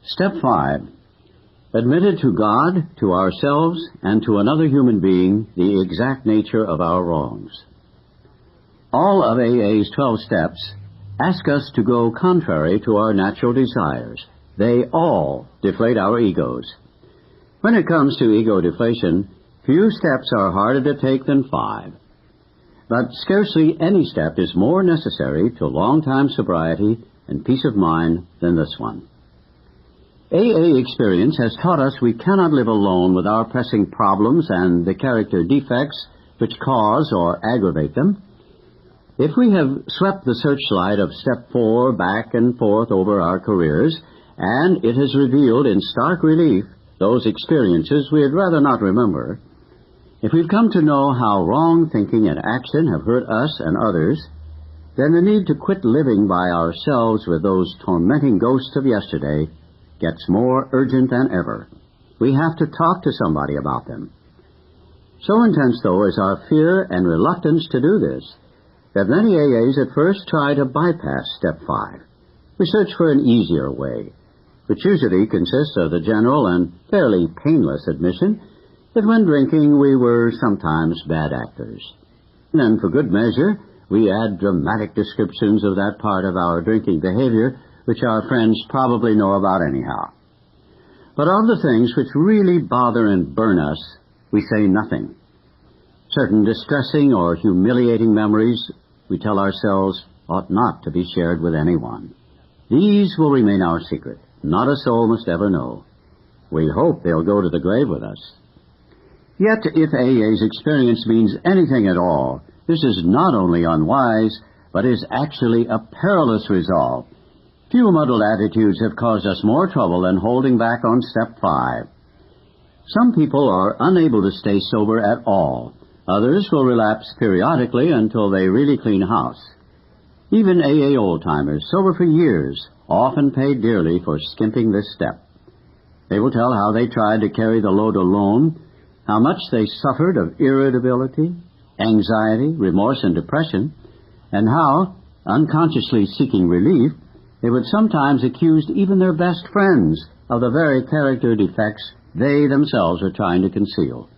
Step 5. Admitted to God, to ourselves, and to another human being the exact nature of our wrongs. All of AA's 12 steps ask us to go contrary to our natural desires. They all deflate our egos. When it comes to ego deflation, few steps are harder to take than 5. But scarcely any step is more necessary to long-time sobriety and peace of mind than this one. AA experience has taught us we cannot live alone with our pressing problems and the character defects which cause or aggravate them. If we have swept the searchlight of Step 4 back and forth over our careers, and it has revealed in stark relief those experiences we had rather not remember, if we've come to know how wrong thinking and action have hurt us and others, then the need to quit living by ourselves with those tormenting ghosts of yesterday gets more urgent than ever. We have to talk to somebody about them. So intense, though, is our fear and reluctance to do this, that many AAs at first try to bypass Step 5. We search for an easier way, which usually consists of the general and fairly painless admission that when drinking we were sometimes bad actors. And then, for good measure, we add dramatic descriptions of that part of our drinking behavior which our friends probably know about anyhow. But of the things which really bother and burn us, we say nothing. Certain distressing or humiliating memories, we tell ourselves, ought not to be shared with anyone. These will remain our secret. Not a soul must ever know. We hope they'll go to the grave with us. Yet, if AA's experience means anything at all, this is not only unwise, but is actually a perilous resolve. Few muddled attitudes have caused us more trouble than holding back on Step 5. Some people are unable to stay sober at all. Others will relapse periodically until they really clean house. Even AA old-timers, sober for years, often pay dearly for skimping this step. They will tell how they tried to carry the load alone, how much they suffered of irritability, anxiety, remorse, and depression, and how, unconsciously seeking relief, they would sometimes accuse even their best friends of the very character defects they themselves were trying to conceal.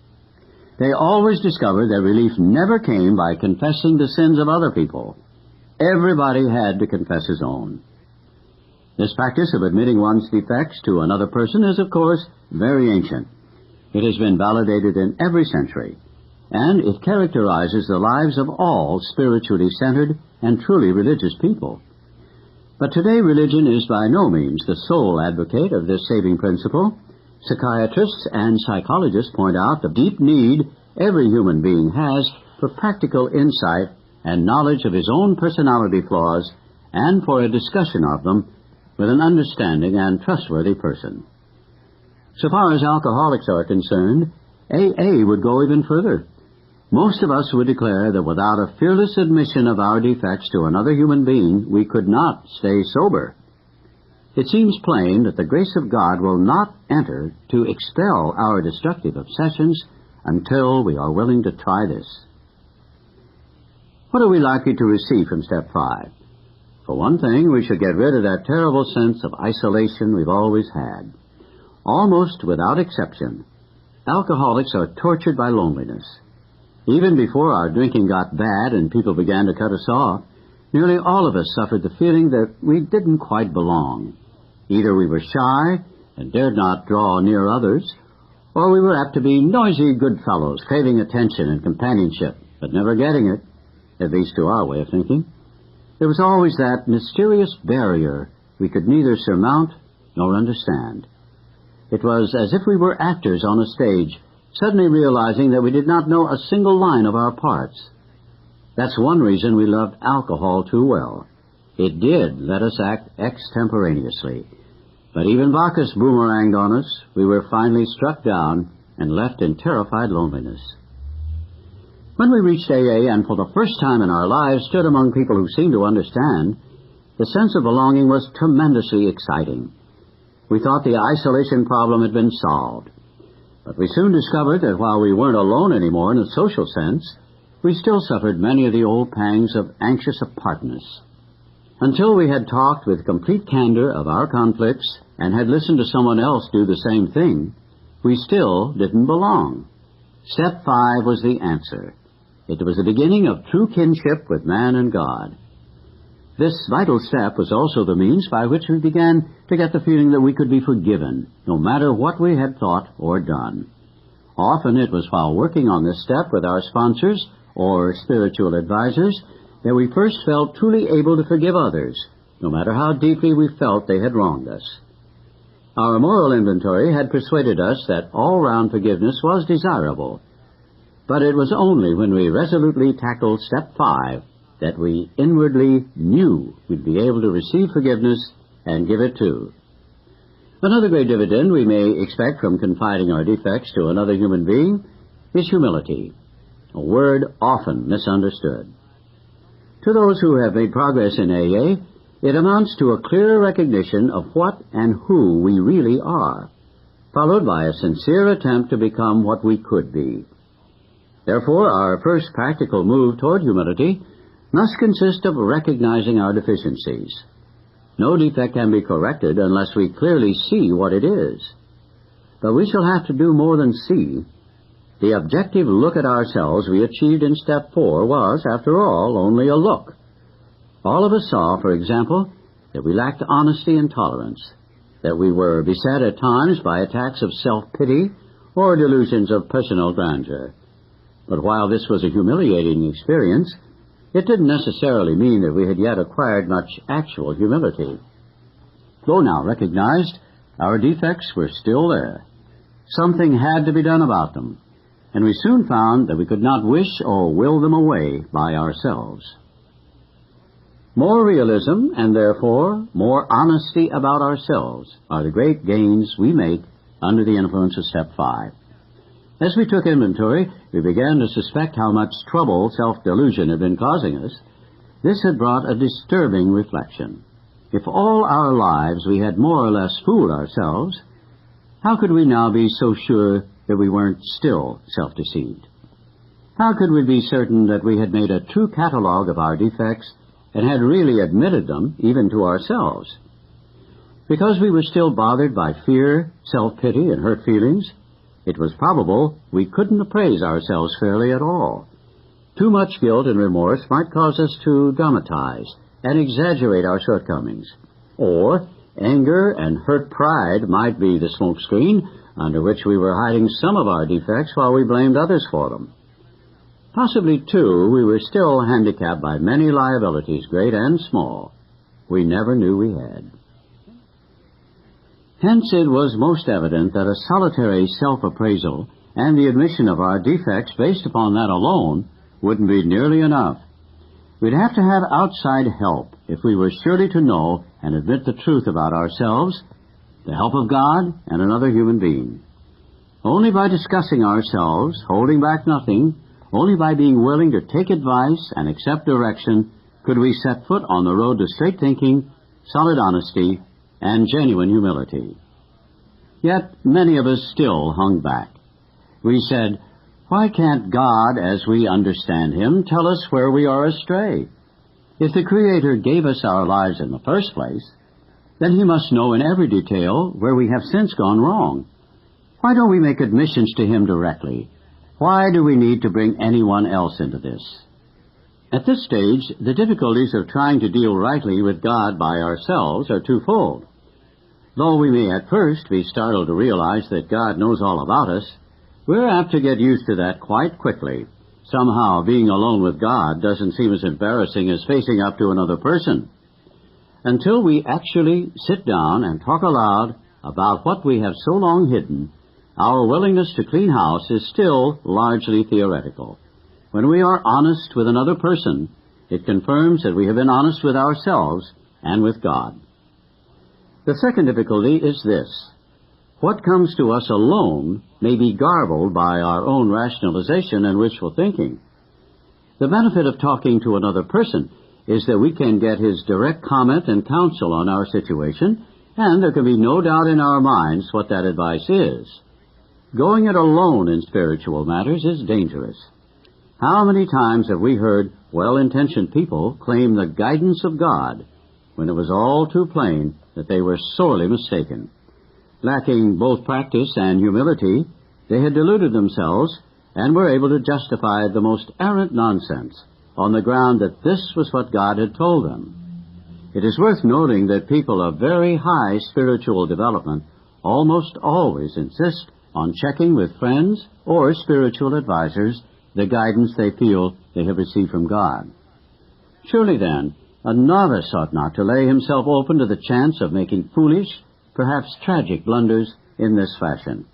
They always discovered their relief never came by confessing the sins of other people. Everybody had to confess his own. This practice of admitting one's defects to another person is, of course, very ancient. It has been validated in every century, and it characterizes the lives of all spiritually centered and truly religious people. But today religion is by no means the sole advocate of this saving principle. Psychiatrists and psychologists point out the deep need every human being has for practical insight and knowledge of his own personality flaws and for a discussion of them with an understanding and trustworthy person. So far as alcoholics are concerned, AA would go even further. Most of us would declare that without a fearless admission of our defects to another human being, we could not stay sober. It seems plain that the grace of God will not enter to expel our destructive obsessions until we are willing to try this. What are we likely to receive from Step 5? For one thing, we should get rid of that terrible sense of isolation we've always had. Almost without exception, alcoholics are tortured by loneliness. Even before our drinking got bad and people began to cut us off, nearly all of us suffered the feeling that we didn't quite belong. Either we were shy and dared not draw near others, or we were apt to be noisy good fellows, craving attention and companionship, but never getting it, at least to our way of thinking. There was always that mysterious barrier we could neither surmount nor understand. It was as if we were actors on a stage, suddenly realizing that we did not know a single line of our parts. That's one reason we loved alcohol too well. It did let us act extemporaneously. But even Bacchus boomeranged on us. We were finally struck down and left in terrified loneliness. When we reached AA and for the first time in our lives stood among people who seemed to understand, the sense of belonging was tremendously exciting. We thought the isolation problem had been solved. But we soon discovered that while we weren't alone anymore in a social sense, we still suffered many of the old pangs of anxious apartness. Until we had talked with complete candor of our conflicts and had listened to someone else do the same thing, we still didn't belong. Step 5 was the answer. It was the beginning of true kinship with man and God. This vital step was also the means by which we began to get the feeling that we could be forgiven, no matter what we had thought or done. Often it was while working on this step with our sponsors or spiritual advisors that we first felt truly able to forgive others, no matter how deeply we felt they had wronged us. Our moral inventory had persuaded us that all-round forgiveness was desirable, but it was only when we resolutely tackled Step 5 that we inwardly knew we'd be able to receive forgiveness and give it too. Another great dividend we may expect from confiding our defects to another human being is humility, a word often misunderstood. To those who have made progress in AA, it amounts to a clear recognition of what and who we really are, followed by a sincere attempt to become what we could be. Therefore, our first practical move toward humility must consist of recognizing our deficiencies. No defect can be corrected unless we clearly see what it is. But we shall have to do more than see. The objective look at ourselves we achieved in Step 4 was, after all, only a look. All of us saw, for example, that we lacked honesty and tolerance, that we were beset at times by attacks of self-pity or delusions of personal grandeur. But while this was a humiliating experience, it didn't necessarily mean that we had yet acquired much actual humility. Though now recognized, our defects were still there. Something had to be done about them, and we soon found that we could not wish or will them away by ourselves. More realism, and therefore more honesty about ourselves, are the great gains we make under the influence of Step 5. As we took inventory, we began to suspect how much trouble self-delusion had been causing us. This had brought a disturbing reflection. If all our lives we had more or less fooled ourselves, how could we now be so sure that we weren't still self-deceived? How could we be certain that we had made a true catalog of our defects and had really admitted them even to ourselves? Because we were still bothered by fear, self-pity, and hurt feelings, it was probable we couldn't appraise ourselves fairly at all. Too much guilt and remorse might cause us to dramatize and exaggerate our shortcomings. Or anger and hurt pride might be the smokescreen under which we were hiding some of our defects while we blamed others for them. Possibly, too, we were still handicapped by many liabilities, great and small, we never knew we had. Hence it was most evident that a solitary self-appraisal and the admission of our defects based upon that alone wouldn't be nearly enough. We'd have to have outside help if we were surely to know and admit the truth about ourselves, the help of God and another human being. Only by discussing ourselves, holding back nothing, only by being willing to take advice and accept direction could we set foot on the road to straight thinking, solid honesty, and genuine humility. Yet many of us still hung back. We said, "Why can't God, as we understand Him, tell us where we are astray? If the Creator gave us our lives in the first place, then He must know in every detail where we have since gone wrong. Why don't we make admissions to Him directly? Why do we need to bring anyone else into this?" At this stage, the difficulties of trying to deal rightly with God by ourselves are twofold. Though we may at first be startled to realize that God knows all about us, we're apt to get used to that quite quickly. Somehow, being alone with God doesn't seem as embarrassing as facing up to another person. Until we actually sit down and talk aloud about what we have so long hidden, our willingness to clean house is still largely theoretical. When we are honest with another person, it confirms that we have been honest with ourselves and with God. The second difficulty is this. What comes to us alone may be garbled by our own rationalization and wishful thinking. The benefit of talking to another person is that we can get his direct comment and counsel on our situation, and there can be no doubt in our minds what that advice is. Going it alone in spiritual matters is dangerous. How many times have we heard well-intentioned people claim the guidance of God when it was all too plain that they were sorely mistaken. Lacking both practice and humility, they had deluded themselves and were able to justify the most arrant nonsense on the ground that this was what God had told them. It is worth noting that people of very high spiritual development almost always insist on checking with friends or spiritual advisors the guidance they feel they have received from God. Surely then, a novice ought not to lay himself open to the chance of making foolish, perhaps tragic blunders in this fashion.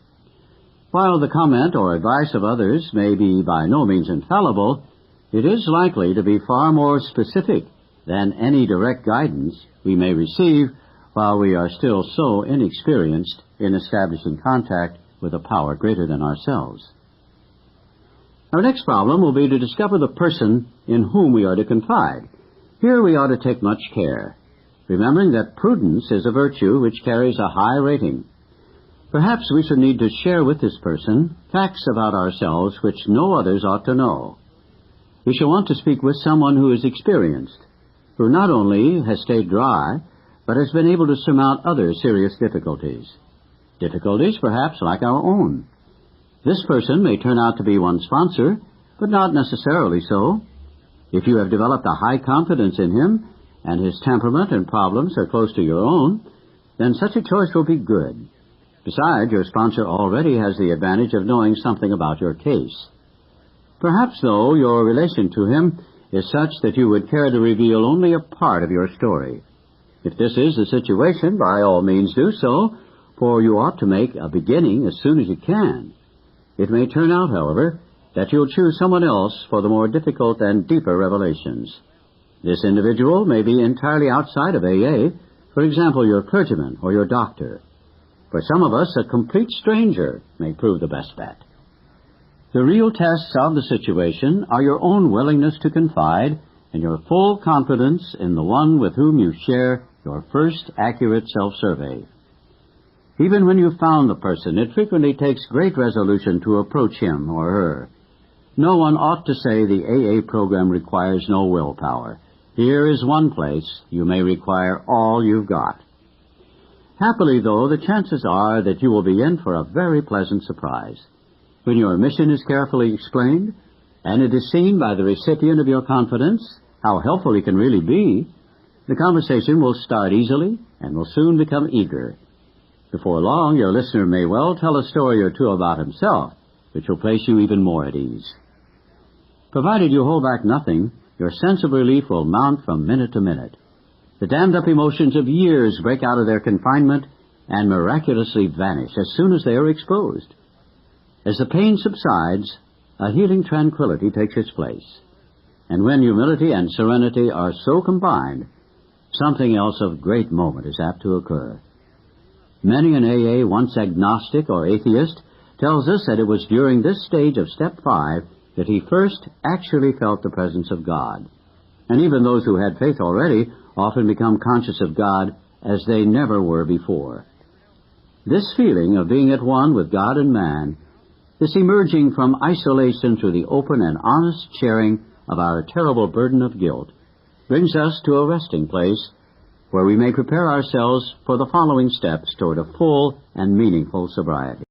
While the comment or advice of others may be by no means infallible, it is likely to be far more specific than any direct guidance we may receive while we are still so inexperienced in establishing contact with a power greater than ourselves. Our next problem will be to discover the person in whom we are to confide. Here we ought to take much care, remembering that prudence is a virtue which carries a high rating. Perhaps we should need to share with this person facts about ourselves which no others ought to know. We shall want to speak with someone who is experienced, who not only has stayed dry, but has been able to surmount other serious difficulties. Difficulties perhaps like our own. This person may turn out to be one's sponsor, but not necessarily so. If you have developed a high confidence in him, and his temperament and problems are close to your own, then such a choice will be good. Besides, your sponsor already has the advantage of knowing something about your case. Perhaps, though, your relation to him is such that you would care to reveal only a part of your story. If this is the situation, by all means do so, for you ought to make a beginning as soon as you can. It may turn out, however, that you'll choose someone else for the more difficult and deeper revelations. This individual may be entirely outside of AA, for example, your clergyman or your doctor. For some of us, a complete stranger may prove the best bet. The real tests of the situation are your own willingness to confide and your full confidence in the one with whom you share your first accurate self-survey. Even when you've found the person, it frequently takes great resolution to approach him or her. No one ought to say the AA program requires no willpower. Here is one place you may require all you've got. Happily, though, the chances are that you will be in for a very pleasant surprise. When your mission is carefully explained, and it is seen by the recipient of your confidence how helpful he can really be, the conversation will start easily and will soon become eager. Before long, your listener may well tell a story or two about himself, which will place you even more at ease. Provided you hold back nothing, your sense of relief will mount from minute to minute. The dammed-up emotions of years break out of their confinement and miraculously vanish as soon as they are exposed. As the pain subsides, a healing tranquility takes its place. And when humility and serenity are so combined, something else of great moment is apt to occur. Many an AA, once agnostic or atheist, tells us that it was during this stage of Step 5 that he first actually felt the presence of God. And even those who had faith already often become conscious of God as they never were before. This feeling of being at one with God and man, this emerging from isolation through the open and honest sharing of our terrible burden of guilt, brings us to a resting place where we may prepare ourselves for the following steps toward a full and meaningful sobriety.